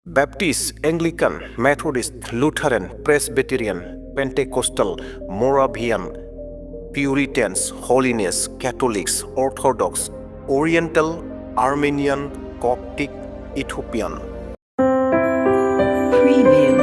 Baptist, Anglican, Methodist, Lutheran, Presbyterian, Pentecostal, Moravian, Puritans, Holiness, Catholics, Orthodox, Oriental, Armenian, Coptic, Ethiopian. Preview.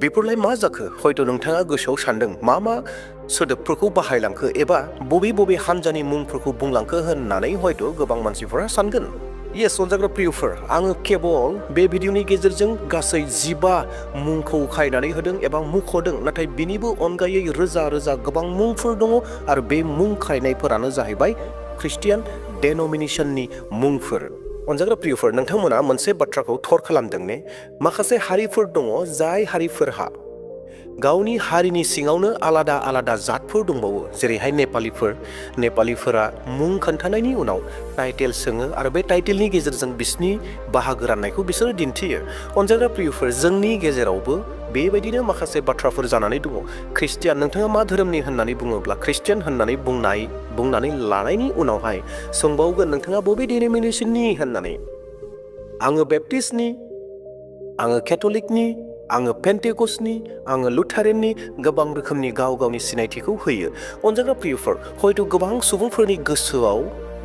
बेफोरलाय मा जाखो हयथ' नोंथाङा गोसोआव सानदों मा सोदोबफोरखौ बाहायलांखो एबा बबे हानजानि मुंफोरखौ बुंलांखो होननानै हयथ' गोबां मानसिफोरा सानगोन। येस अनजाग्रा प्रियफोर, आङो केवल बे भिडिअनि गेजेरजों गासै 15 मुंखौ खायनानै होदों एबा मुंख'दों, नाथाय बिनिबो अनगायै रोजा गोबां मुंफोर दङ आरो बे मुं खायनायफोरानो जाहैबाय ख्रिस्टियान डेनोमिनेशननि मुंफोर। अनजाग्रा प्रियफोर, नोंथांमोना मोनसे बाथ्राखौ थर खालामदों ने? माखासे हारिफोर दङ जाय हारिफोरहा गावनि हारिनि सिङावनो आलादा जातफोर दंबावो, जेरैहाय नेपालिफोरा मुं खोन्थानायनि उनाव टाइटेल सोङो आरो बे टाइटेलनि गेजेरजों बिसिनि बाहागो राननायखौ बिसोरो दिन्थियो। अनजाग्रा प्रियफोर, जोंनि गेजेरावबो बेबायदिनो माखासे बाथ्राफोर जानानै दङ। ख्रिस्टियान, नोंथाङा मा धोरोमनि होननानै बुङोब्ला ख्रिस्टियान होननानै बुंनानै लानायनि उनावहाय सोंबावगोन नोंथाङा बबे डिनोमिनेशननि होननानै। आङो बेप्टिस्टनि, आङो केथलिकनि, आङो पेन्टेकस्टनि, आङो लुथारेननि, गोबां रोखोमनि गाव गावनि सिनायथिखौ होयो। अनजाग्रा प्रियफोर, हयथ' गोबां सुबुंफोरनि गोसोआव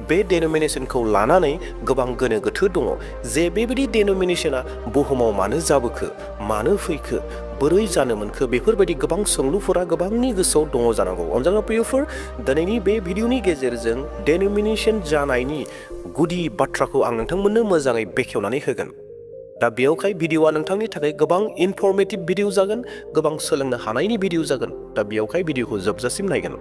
बे डेनोमिनेशनखौ लानानै गोबां गोनो गोथो दङ जे बेबायदि डेनोमिनेशना बुहुमाव मानो जाबोखो, मानो फैखो, बोरै जानो मोनखो, बेफोरबायदि गोबां सोंलुफोरा गोबांनि गोसोआव दङ जानांगौ। अनजाग्रा प्रियफोर, दिनैनि बे भिडिअनि गेजेरजों डेनोमिनेशन जानायनि गुदि बाथ्राखौ आं नोंथांमोननो मोजाङै बेखेवनानै होगोन। दा बेयावहाय भिडिअआ नोंथांनि थाखाय गोबां इनफरमेटिभ भिडिअ जागोन, गोबां सोलोंनो हानायनि भिडिअ जागोन। दा बेयावहाय भिडिअखौ जोबजासिम नायगोन।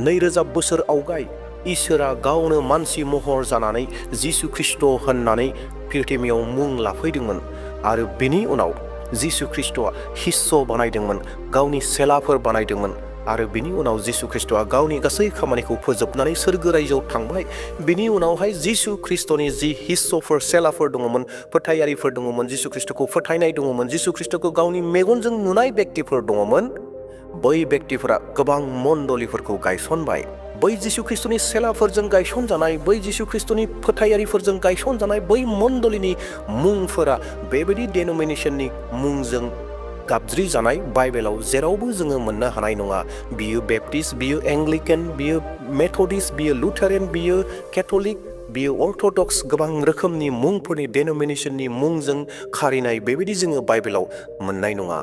2000 बोसोर आवगाय इसोरा गावनो मानसि महर जानानै जिसु ख्रिस्ट' होननानै पृथिबियाव मुं लाफैदोंमोन आरो बिनि उनाव जिसु ख्रिस्ट'आ हिस्स' बानायदोंमोन, गावनि सेलाफोर बानायदोंमोन आरो बिनि उनाव जिसु ख्रिस्ट'आ गावनि गासै खामानिखौ फोजोबनानै सोरगो रायजोआव थांबाय। बिनि उनावहाय जिसु ख्रिस्ट'नि जि हिस्स'फोर, सेलाफोर दङमोन, फोथायारिफोर दङमोन, जिसु ख्रिस्ट'खौ फोथायनाय दङमोन, जिसु ख्रिस्ट'खौ गावनि मेगनजों नुनाय व्यक्तिफोर दङमोन, बै व्यक्तिफोरा गोबां मण्डलिफोरखौ गायसनबाय। बै जिसु ख्रिस्ट'नि सेलाफोरजों गायसनजानाय, बै जिसु ख्रिस्ट'नि फोथायारिफोरजों गायसनजानाय बै मण्डलिनि मुंफोरा बेबायदि डेनोमिनेशननि मुंजों गाबज्रि जानाय बाइबेलाव जेरावबो जोङो मोननो हानाय नङा। बियो बेप्टिस्ट, बियो एंग्लिकान, बियो मेथडिस्ट, बियो लुथारेन, बियो केथलिक, बियो अर्थ'डक्स, गोबां रोखोमनि मुंफोरनि डेनोमिनेशननि मुंजों खारिनाय बेबायदि जोङो बाइबेलाव मोननाय नङा।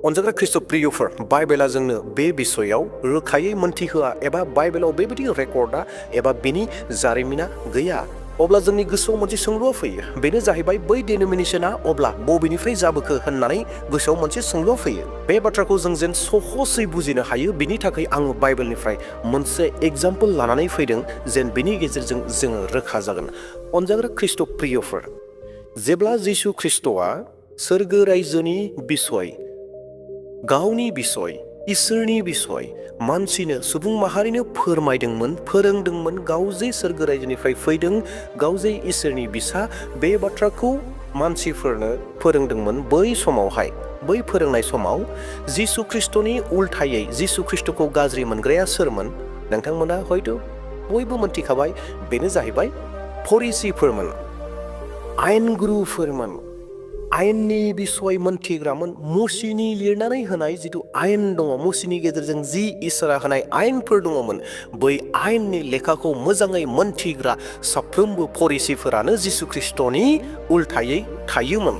अनजाग्रा ख्रिस्ट' प्रियफोर, बाइबेला जोंनो बे बिसयाव रोखायै मोन्थिहोआ एबा बाइबेलाव बेबायदि रेकर्डआ एबा बिनि जारिमिना गैया। अब्ला जोंनि गोसोआव मोनसे सोंलुआ फैयो, बेनो जाहैबाय बै डेनोमिनेशना अब्ला बबेनिफ्राय जाबोखो होननानै गोसोआव मोनसे सोंलुआ फैयो। बे बाथ्राखौ जों जेन सहसै बुजिनो हायो, बिनि थाखाय आङो बाइबेलनिफ्राय मोनसे एग्जाम्पल लानानै फैदों, जेन बिनि गेजेरजों जोङो रोखा जागोन। अनजाग्रा ख्रिस्ट' प्रियफोर, जेब्ला जिसु ख्रिस्ट'आ सोरगो रायजोनि बिसय, गावनि बिसय, इसोरनि बिसय मानसिनो, सुबुं माहारिनो फोरोंदोंमोन, गाव जे सोरगो रायजोनिफ्राय फैदों, गाव जे इसोरनि बिसा, बे बाथ्राखौ मानसिफोरनो फोरोंदोंमोन। बै समावहाय, बै फोरोंनाय समाव जिसु ख्रिस्ट'नि उल्थायै जिसु ख्रिस्ट'खौ गाज्रि मोनग्राया सोरमोन? नोंथांमोना हयथ' बयबो मोनथिखाबाय, बेनो जाहैबाय फरिसीफोरमोन, आयेनगुरुफोरमोन, आयेननि बिसय मोनथिग्रामोन। मुसिनि लिरनानै होनाय जिथु आयेन दङ, मुसिनि गेजेरजों जि इसोरा होनाय आयेनफोर दङमोन, बै आयेननि लेखाखौ मोजाङै मोनथिग्रा साफ्रोमबो फरिसीफोरानो जिसु ख्रिस्ट'नि उल्थायै थायोमोन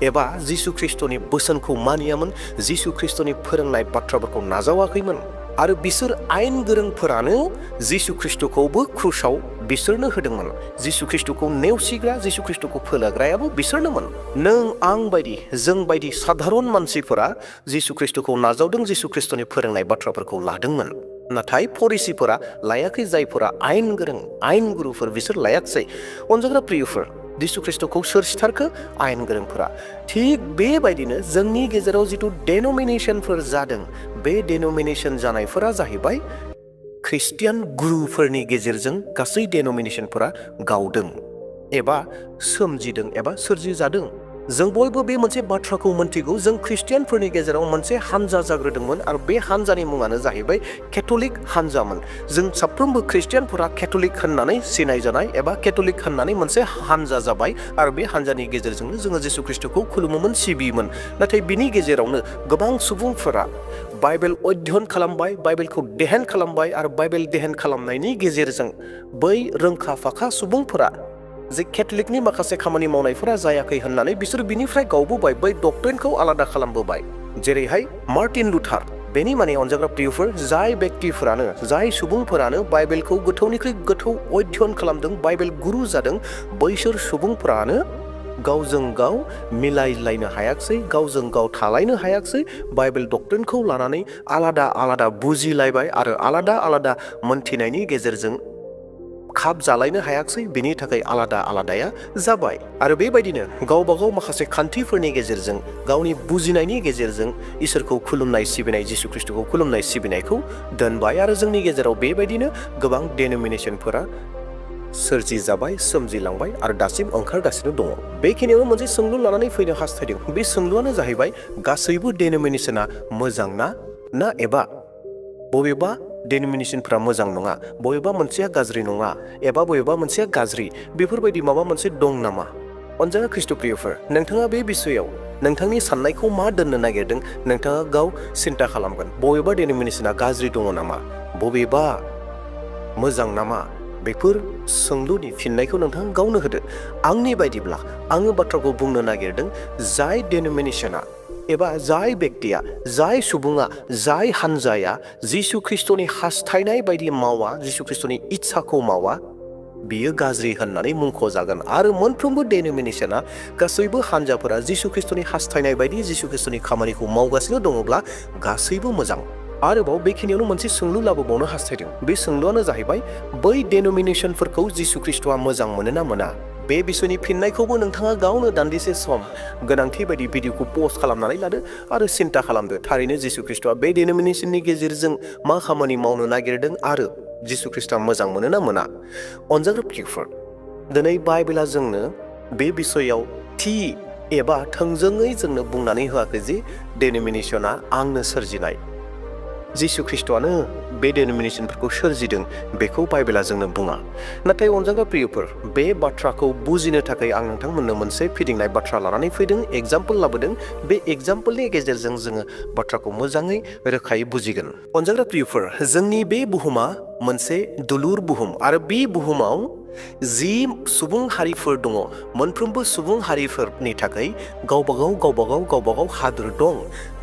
एबा जिसु ख्रिस्ट'नि बोसोनखौ मानियामोन, जिसु ख्रिस्ट'नि फोरोंनाय बाथ्राफोरखौ नाजावाखैमोन। आरो बिसोर आयेन गोरोंफोरानो जिसु ख्रिस्ट'खौबो क्रुसाव बिसोरनो होदोंमोन। जिसु ख्रिस्ट'खौ नेवसिग्रा, जिसु ख्रिस्ट'खौ फोलोग्रायाबो बिसोरनोमोन। नों आं बायदि, जों बायदि साधारन मानसिफोरा जिसु ख्रिस्ट'खौ नाजावदों, जिसु ख्रिस्ट'नि फोरोंनाय बाथ्राफोरखौ लादोंमोन। नाथाय फरिसीफोरा लायाखै, जायफोरा आयेन गोरों, आयेन गुरुफोर, बिसोर लायाखिसै। अनजाग्रा प्रियफोर, जिसु ख्रिस्ट'खौ सोर सिथारखो? आयेन गोरोंफोरा। थिग बेबायदिनो जोंनि गेजेराव जिथु डेनोमिनेशनफोर जादों, बे डेनोमिनेशन जानायफोरा जाहैबाय ख्रिस्टियान गुरुफोरनि गेजेरजों गासै डेनोमिनेशनफोरा गावदों। एबा सोमजिदों एबा सोरजिजादों। जों बयबो बे मोनसे बाथ्राखौ मोनथिगौ, जों ख्रिस्टियानफोरनि गेजेराव मोनसे हानजा जाग्रोदोंमोन आरो बे हानजानि मुङानो जाहैबाय केथलिक हानजामोन। जों साफ्रोमबो ख्रिस्टियानफोरा केथलिक होननानै सिनायजानाय एबा केथलिक होननानै मोनसे हानजा जाबाय आरो बे हानजानि गेजेरजोंनो जोङो जिसु ख्रिस्टखौ खुलुमोमोन, सिबियोमोन। नाथाय बिनि गेजेरावनो गोबां सुबुंफोरा बाइबेल अध्ययन खालामबाय, बाइबेलखौ देहेन खालामबाय आरो बाइबेल देहेन खालामनायनि गेजेरजों बै रोंखा फाखा सुबुंफोरा जे केथलिकनि माखासे खामानि मावनायफोरा जायाखै होननानै बिसोर बिनिफ्राय गावबोबाय, बै डक्ट्रिनखौ आलादा खालामबोबाय। जेरैहाय मार्टिन लुथार, बेनि माने अनजाग्रा प्रियफोर, जाय व्यक्तिफोरानो, जाय सुबुंफोरानो बाइबेलखौ गोथौनिख्रुइ गोथौ अध्ययन खालामदों, बाइबेल गुरु जादों, बैसोर सुबुंफोरानो गावजों गाव मिलायलायनो हायाखसै, गावजों गाव थालायनो हायाखसै, बाइबेल डक्ट्रिनखौ लानानै आलादा आलादा बुजिलायबाय आरो आलादा आलादा मोनथिनायनि गेजेरजों खाब जालायनो हायाखसै, बेनि थाखाय आलादा आलादाया जाबाय। आरो बेबायदिनो गावबा गाव माखासे खान्थिफोरनि गेजेरजों, गावनि बुजिनायनि गेजेरजों इसोरखौ खुलुमनाय सिबिनाय, जिसु ख्रिस्टखौ खुलुमनाय सिबिनायखौ दोनबाय आरो जोंनि गेजेराव बेबायदिनो गोबां डेनोमिनेसनफोरा सोरजिजाबाय, सोमजिलांबाय आरो दासिम ओंखारगासिनो दङ। बेखिनियावनो मोनसे सोंलु लानानै फैनो हास्थायदों। बे सोंलुआनो जाहैबाय, गासैबो डेनोमिनेसना मोजां ना एबा बबेबा डेनोमिनेसनफोरा मोजां नङा, बबेबा मोनसेया गाज्रि नङा एबा बबेबा मोनसेया गाज्रि, बेफोरबायदि माबा मोनसे दं नामा? अनजाग्रा ख्रिस्ट'प्रियफोर, नोंथाङा बे बिसयाव नोंथांनि साननायखौ मा दोननो नागिरदों नोंथाङा गाव सिन्ता खालामगोन। बबेबा डेनोमिनेसना गाज्रि दङ नामा, बबेबा मोजां नामा? बेफोर सोंलुनि फिननायखौ नोंथाङा गावनो होदो। आंनि बायदिब्ला आङो बाथ्राखौ बुंनो नागिरदों, जाय डेनोमिनेसना एबा जाय व्यक्तिया, जाय सुबुङा, जाय हानजाया जिसु ख्रिस्टनि हास्थायनाय बायदि मावा, जिसु ख्रिस्टनि इच्छाखौ मावा, बियो गाज्रि होननानै मुंख'जागोन। आरो मोनफ्रोमबो डेनोमिनेसना, गासैबो हानजाफोरा जिसु ख्रिस्टनि हास्थायनाय बायदि जिसु ख्रिस्टनि खामानिखौ मावगासिनो दङब्ला गासैबो मोजां। आरोबाव बेखिनियावनो मोनसे सोंलु लाबोबावनो हास्थायदों। बे सोंलुआनो जाहैबाय, बै डेनोमिनेसनफोरखौ जिसु ख्रिस्टआ मोजां मोनो ना मोना? बे बिसयनि फिननायखौबो नोंथाङा गावनो दान्दिसे सम गोनांथि बायदि भिडिअखौ पस्ट खालामनानै लादो आरो सिन्ता खालामदो, थारैनो जिसु ख्रिस्टआ बे डेनोमिनेसननि गेजेरजों मा खामानि मावनो नागिरदों आरो जिसु ख्रिस्टआ मोजां मोनो ना मोना? अनजाग्रा प्रियफोर, दिनै बाइबेला जोंनो बे बिसयाव थि एबा थोंजोङै जोंनो बुंनानै होआखै जे डेनोमिनेसना आंनो सोरजिनाय, जिसु ख्रिस्टआनो बे डेनोमिनेसनफोरखौ सोरजिदों, बेखौ बाइबेला जोंनो बुङा। नाथाय अनजाग्रा प्रियफोर, बे बाथ्राखौ बुजिनो थाखाय आं नोंथांमोननो मोनसे फिदिंनाय बाथ्रा लानानै फैदों, एग्जाम्पल लाबोदों। बे एग्जाम्पलनि गेजेरजों जोङो बाथ्राखौ मोजाङै रोखायै बुजिगोन। अनजाग्रा प्रियफोर, जोंनि बे बुहुमा मोनसे दुलुर बुहुम आरो बे बुहुमाव जि सुबुं हारिफोर दङ, मोनफ्रोमबो सुबुं हारिफोरनि थाखाय गावबागाव हादोर दं।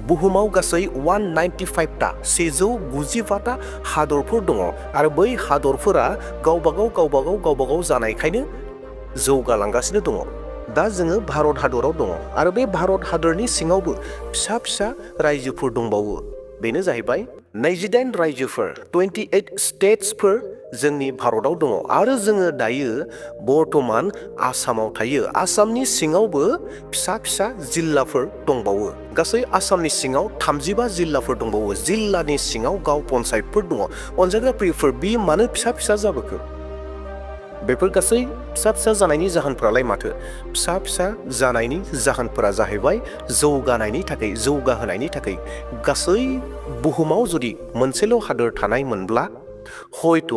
बुहुमाव गासै 195टा 195टा हादरफोर दङ आरो बै हादरफोरा गावबागाव जानायखायनो जौगालांगासिनो दङ। दा जोङो भारत हादराव दङ आरो बे भारत हादरनि सिङावबो फिसा फिसा रायजोफोर दंबावो। बेनो जाहैबाय 28 रायजोफोर, 28 स्टेट्सफोर जोंनि भारताव दङ आरो जोङो दायो बर्तमान आसामाव थायो। आसामनि सिङावबो फिसा फिसा जिल्लाफोर दंबावो। गासै आसामनि सिङाव 35 जिल्लाफोर दंबावो। जिल्लानि सिङाव गाव पन्सायतफोर दङ। अनजाग्रा प्रियफोर, बे मानो फिसा फिसा जाबोखो? बेफोर गासै फिसा फिसा जानायनि जाहोनफोरालाय माथो? फिसा फिसा जानायनि जाहोनफोरा जाहैबाय जौगानायनि थाखाय, जौगाहोनायनि थाखाय। गासै बुहुमाव जुदि मोनसेल' हादोर थानाय मोनब्ला हयथ'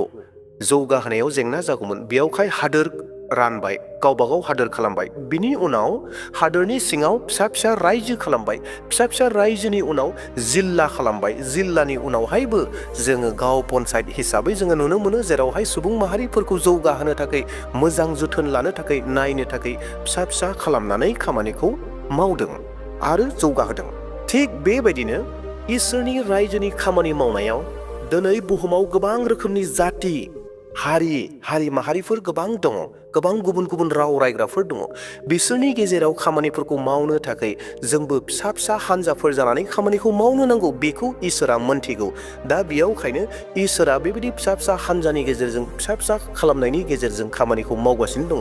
जौगाहोनायाव जेंना जागौमोन। बेयावहाय हादोर रानबाय, गावबागाव हादोर खालामबाय, बिनि उनाव हादोरनि सिङाव फिसा फिसा रायजो खालामबाय, फिसा फिसा रायजोनि उनाव जिल्ला खालामबाय, जिल्लानि उनावहायबो जोङो गाव पन्सायत हिसाबै जोङो नुनो मोनो, जेरावहाय सुबुं माहारिफोरखौ जौगाहोनो थाखाय, मोजां जोथोन लानो थाखाय, नायनो थाखाय फिसा फिसा खालामनानै खामानिखौ मावदों आरो जौगाहोदों। थिग बेबायदिनो इसोरनि रायजोनि खामानि मावनायाव दिनै बुहुमाव गोबां रोखोमनि जाति, हारि माहारिफोर गोबां दङ, गोबां गुबुन गुबुन राव रायग्राफोर दङ। बिसोरनि गेजेराव खामानिफोरखौ मावनो थाखाय जोंबो फिसा फिसा हानजाफोर जानानै खामानिखौ मावनो नांगौ, बेखौ इसोरा मोनथिगौ। दा बेयावखायनो इसोरा बेबायदि फिसा फिसा हानजानि गेजेरजों, फिसा फिसा खालामनायनि गेजेरजों खामानिखौ मावगासिनो दङ।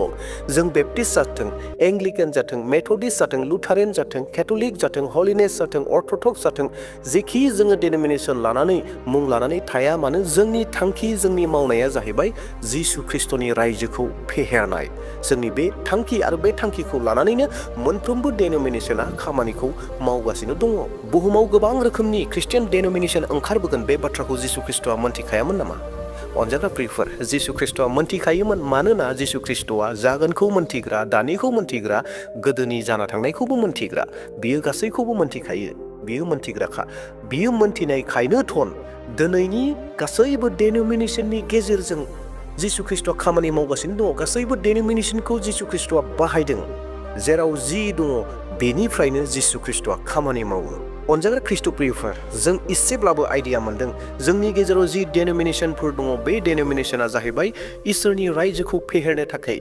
जों बेप्टिस्ट जाथों, एंग्लिकान जाथों, मेथडिस्ट जाथों, लुथारेन जाथों, केथलिक जाथों, हलिनेस जाथों, अर्थ'डक्स जाथों, जेखि जोङो डेनोमिनेसन लानानै, मुं लानानै थाया मानो, जोंनि थांखि, जोंनि मावनाया जाहैबाय जिसु ख्रिस्टनि रायजोखौ फेहेरनाय। फेहेरनाय जोंनि बे थांखि आरो बे थांखिखौ लानानैनो मोनफ्रोमबो डेनोमिनेशना खामानिखौ मावगासिनो दङ। बुहुमाव गोबां रोखोमनि ख्रिस्टियान डेनोमिनेशन ओंखारबोगोन बे बाथ्राखौ जिसु ख्रिस्ट'आ मोनथिखायामोन नामा? अनजाग्रा प्रियफोर, जिसु ख्रिस्ट'आ मोनथिखायोमोन, मानोना जिसु ख्रिस्ट'आ जागोनखौ मोनथिग्रा, दानिखौ मोनथिग्रा, गोदोनि जाना थांनायखौबो मोनथिग्रा, बियो गासैखौबो मोनथिखायो, बियो मोनथिग्राखा। बियो मोनथिनायखायनो दिनैनि गासैबो डेनोमिनेशननि गेजेरजों जिसु ख्रिस्ट'आ खामानि मावगासिनो दङ। गासैबो डेनोमिनेशनखौ जिसु ख्रिस्ट'आ बाहायदों। जेराव जि दङ बेनिफ्रायनो जिसु ख्रिस्ट'आ खामानि मावो। अनजाग्रा ख्रिस्ट' प्रियफोर, जों इसेब्लाबो आइडिया मोनदों जोंनि गेजेराव जि डेनोमिनेशनफोर दङ बे डेनोमिनेशना जाहैबाय इसोरनि रायजोखौ फेहेरनो थाखाय,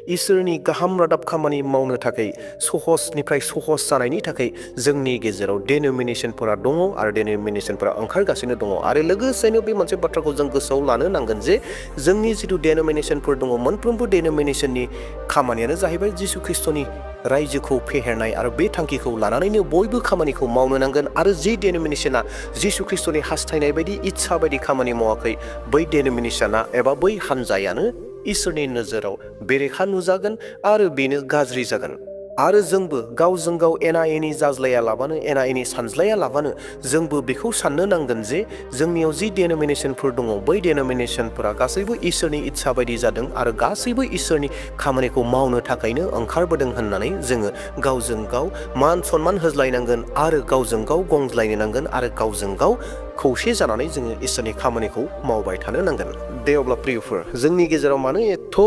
इसोरनि गाहाम रादाब खामानि मावनो थाखाय, सहसनिफ्राय सहस जानायनि थाखाय जोंनि गेजेराव डेनोमिनेशनफोरा दङ आरो डेनोमिनेशनफोरा ओंखारगासिनो दङ। आरो लोगोसेनो बे मोनसे बाथ्राखौ जों गोसोआव लानो नांगोन जे जोंनि जिथु डेनोमिनेशनफोर दङ मोनफ्रोमबो डेनोमिनेशननि खामानियानो जाहैबाय जिसु ख्रिस्ट'नि रायजोखौ फेहेरनाय आरो बे थांखिखौ लानानैनो बयबो खामानिखौ मावनो नांगोन। आरो जि डेनोमिनेशना जिसु ख्रिस्ट'नि हास्थायनाय बायदि इच्छा बायदि खामानि मावाखै, बै डेनोमिनेशना एबा बै हानजायानो इसोरनि नोजोराव बेरेखा नुजागोन आरो बेनो गाज्रि जागोन। आरो जोंबो गावजों गाव एना एनि जाज्लाया लाबानो, एना एनि सानज्लाया लाबानो जोंबो बेखौ साननो नांगोन जे जोंनियाव जि डेनोमिनेशनफोर दङ बै डेनोमिनेशनफोरा गासैबो इसोरनि इच्छा बायदि जादों आरो गासैबो इसोरनि खामानिखौ मावनो थाखायनो ओंखारबोदों होननानै जोङो गावजों गाव मान सनमान होज्लायनांगोन आरो गावजों गाव गंज्लायनो नांगोन आरो गावजों गाव खौसे जानानै जोङो इसोरनि खामानिखौ मावबाय थानो नांगोन। दे अब्ला प्रियफोर, जोंनि गेजेराव मानो एथ'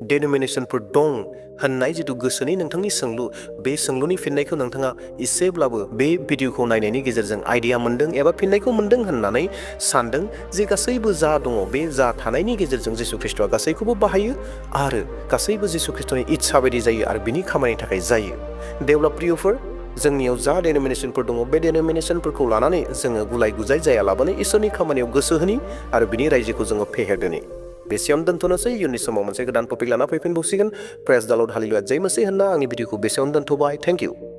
डेनोमिनेशनफोर दं होननाय जिथु गोसोनि नोंथांनि सोंलु, बे सोंलुनि फिननायखौ नोंथाङा एसेब्लाबो बे भिडिअखौ नायनायनि गेजेरजों आइडिया मोनदों एबा फिननायखौ मोनदों होननानै सानदों जे गासैबो जा दङ बे जा थानायनि गेजेरजों जिसु ख्रिस्ट'आ गासैखौबो बाहायो आरो गासैबो जिसु ख्रिस्ट'नि इच्छा बायदि जायो आरो बिनि खामानिनि थाखाय जायो। दे अब्ला प्रियफोर, जोंनियाव जा डेनोमिनेशनफोर दङ बे डेनोमिनेशनफोरखौ लानानै जोङो गुलाय गुजाय जायालाबानो इसोरनि खामानियाव गोसो होनि आरो बिनि रायजोखौ जोङो फेहेरदोनि। बेसेयावनो दोनथ'नोसै, इयुननि समाव मोनसे गोदान टपिक लाना फैफिनबावसिगोन। प्रेज द लर्ड, हालेलुया, जय मसीह होनना आंनि भिडिअखौ बेसेयावनो दोनथ'बाय। Thank you.